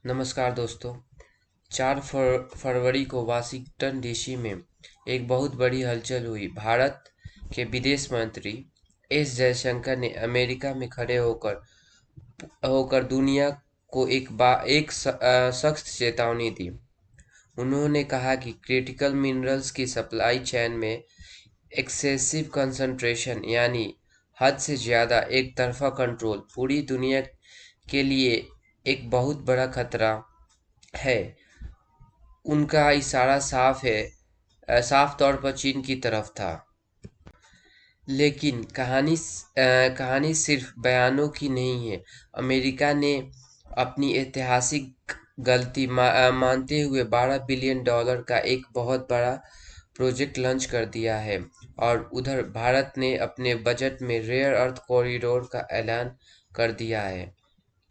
नमस्कार दोस्तों। 4 फरवरी को वाशिंगटन डीसी में एक बहुत बड़ी हलचल हुई। भारत के विदेश मंत्री एस जयशंकर ने अमेरिका में खड़े होकर होकर दुनिया को एक सख्त चेतावनी दी। उन्होंने कहा कि क्रिटिकल मिनरल्स की सप्लाई चेन में एक्सेसिव कंसंट्रेशन यानी हद से ज़्यादा एक तरफा कंट्रोल पूरी दुनिया के लिए एक बहुत बड़ा खतरा है। उनका इशारा साफ तौर पर चीन की तरफ था। लेकिन कहानी सिर्फ बयानों की नहीं है। अमेरिका ने अपनी ऐतिहासिक गलती मानते हुए $12 बिलियन का एक बहुत बड़ा प्रोजेक्ट लॉन्च कर दिया है। और उधर भारत ने अपने बजट में रेयर अर्थ कॉरिडोर का ऐलान कर दिया है।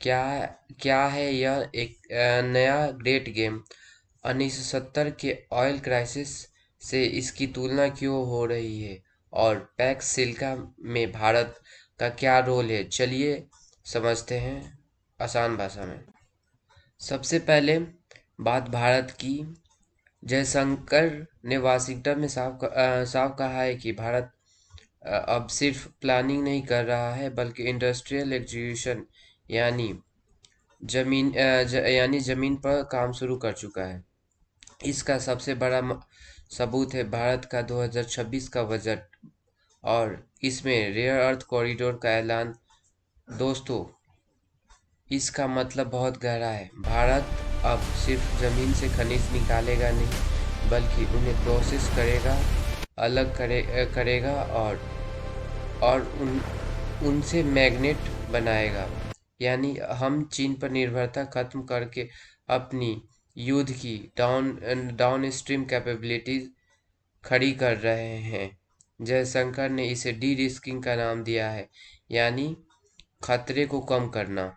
क्या क्या है यह एक नया ग्रेट गेम? 1970 के ऑयल क्राइसिस से इसकी तुलना क्यों हो रही है? और पैक्स सिल्का में भारत का क्या रोल है? चलिए समझते हैं आसान भाषा में। सबसे पहले बात भारत की। जयशंकर ने वाशिंगटन में साफ कहा है कि भारत अब सिर्फ प्लानिंग नहीं कर रहा है बल्कि इंडस्ट्रियल एग्जीक्यूशन यानी यानी जमीन पर काम शुरू कर चुका है। इसका सबसे बड़ा सबूत है भारत का 2026 का बजट और इसमें रेयर अर्थ कॉरिडोर का ऐलान। दोस्तों, इसका मतलब बहुत गहरा है। भारत अब सिर्फ जमीन से खनिज निकालेगा नहीं बल्कि उन्हें प्रोसेस करेगा, करेगा और उनसे मैग्नेट बनाएगा। यानी हम चीन पर निर्भरता खत्म करके अपनी युद्ध की डाउन स्ट्रीम कैपेबिलिटीज खड़ी कर रहे हैं। जयशंकर ने इसे डी रिस्किंग का नाम दिया है, यानी खतरे को कम करना।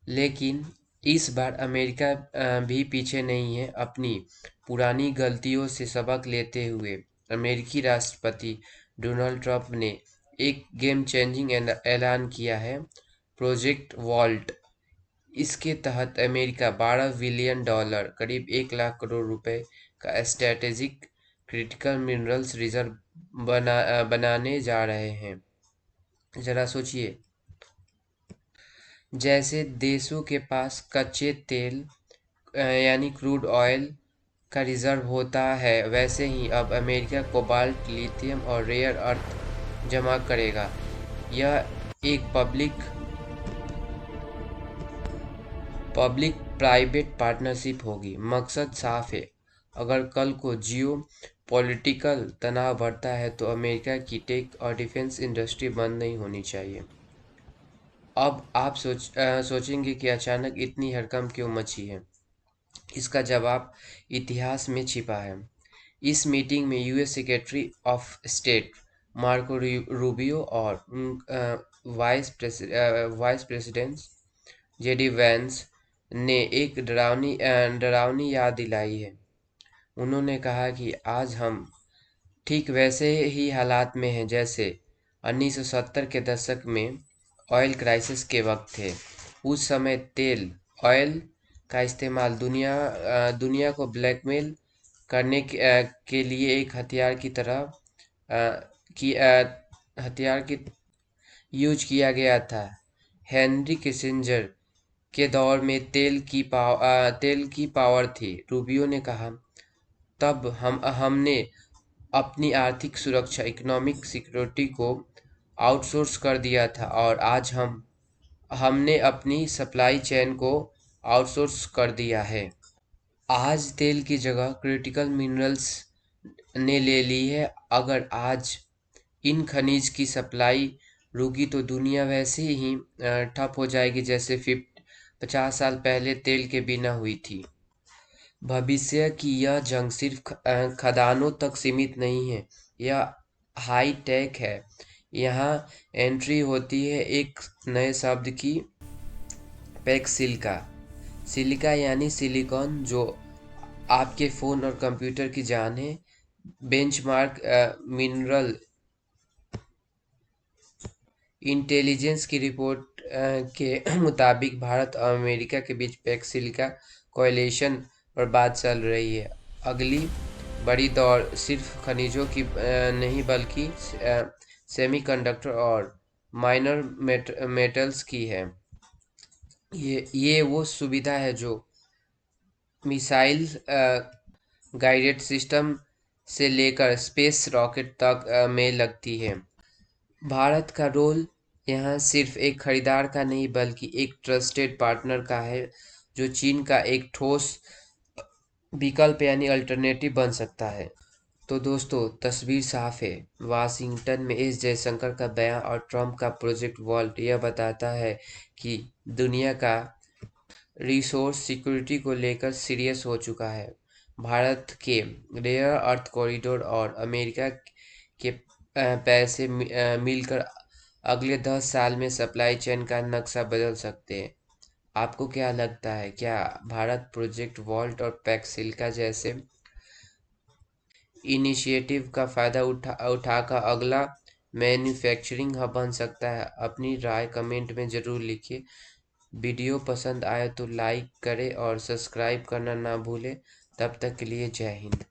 लेकिन इस बार अमेरिका भी पीछे नहीं है। अपनी पुरानी गलतियों से सबक लेते हुए अमेरिकी राष्ट्रपति डोनाल्ड ट्रंप ने एक गेम चेंजिंग ऐलान किया है, प्रोजेक्ट वॉल्ट। इसके तहत अमेरिका $12 बिलियन करीब 1 लाख करोड़ रुपए का स्ट्रैटेजिक क्रिटिकल मिनरल्स रिजर्व बनाने जा रहे हैं। जरा सोचिए, जैसे देशों के पास कच्चे तेल यानी क्रूड ऑयल का रिजर्व होता है, वैसे ही अब अमेरिका कोबाल्ट, लिथियम और रेयर अर्थ जमा करेगा। यह एक पब्लिक प्राइवेट पार्टनरशिप होगी। मकसद साफ है, अगर कल को जियो पॉलिटिकल तनाव बढ़ता है तो अमेरिका की टेक और डिफेंस इंडस्ट्री बंद नहीं होनी चाहिए। अब आप सोचेंगे कि अचानक इतनी हड़कंप क्यों मची है। इसका जवाब इतिहास में छिपा है। इस मीटिंग में US secretary of state Marco Rubio और वाइस प्रेसिडेंट जेडी वैंस ने एक डरावनी याद दिलाई है। उन्होंने कहा कि आज हम ठीक वैसे ही हालात में हैं जैसे 1970 के दशक में ऑयल क्राइसिस के वक्त थे। उस समय ऑयल का इस्तेमाल दुनिया को ब्लैकमेल करने के लिए एक हथियार की यूज किया गया था। हेनरी किसिंजर के दौर में तेल की पावर थी, रूबियो ने कहा। तब हमने अपनी आर्थिक सुरक्षा, इकोनॉमिक सिक्योरिटी को आउटसोर्स कर दिया था और आज हमने अपनी सप्लाई चेन को आउटसोर्स कर दिया है। आज तेल की जगह क्रिटिकल मिनरल्स ने ले ली है। अगर आज इन खनिज की सप्लाई रुकी तो दुनिया वैसे ही ठप हो जाएगी जैसे 50 साल पहले तेल के बिना हुई थी। भविष्य की यह जंग सिर्फ खदानों तक सीमित नहीं है, यह हाई टेक है। यहाँ एंट्री होती है एक नए शब्द की, पैक्स सिलिका। सिलिका यानी सिलिकॉन, जो आपके फ़ोन और कंप्यूटर की जान है। बेंचमार्क मिनरल इंटेलिजेंस की रिपोर्ट के मुताबिक भारत और अमेरिका के बीच पैक्सिलिका कोएलिशन पर बात चल रही है। अगली बड़ी दौड़ सिर्फ खनिजों की नहीं बल्कि सेमीकंडक्टर और माइनर मेटल्स की है। ये वो सुविधा है जो मिसाइल गाइडेड सिस्टम से लेकर स्पेस रॉकेट तक में लगती है। भारत का रोल यहाँ सिर्फ एक खरीदार का नहीं बल्कि एक ट्रस्टेड पार्टनर का है, जो चीन का एक ठोस विकल्प यानी अल्टरनेटिव बन सकता है। तो दोस्तों, तस्वीर साफ है। वाशिंगटन में एस जयशंकर का बयान और ट्रंप का प्रोजेक्ट वॉल्ट यह बताता है कि दुनिया का रिसोर्स सिक्योरिटी को लेकर सीरियस हो चुका है। भारत के रेयर अर्थ कॉरिडोर और अमेरिका के पैसे मिलकर अगले 10 साल में सप्लाई चेन का नक्शा बदल सकते हैं। आपको क्या लगता है, क्या भारत प्रोजेक्ट वॉल्ट और पैक्सिलिका जैसे इनिशिएटिव का फायदा उठाकर अगला मैन्युफैक्चरिंग हब बन सकता है? अपनी राय कमेंट में ज़रूर लिखिए। वीडियो पसंद आए तो लाइक करें और सब्सक्राइब करना ना भूलें। तब तक के लिए जय हिंद।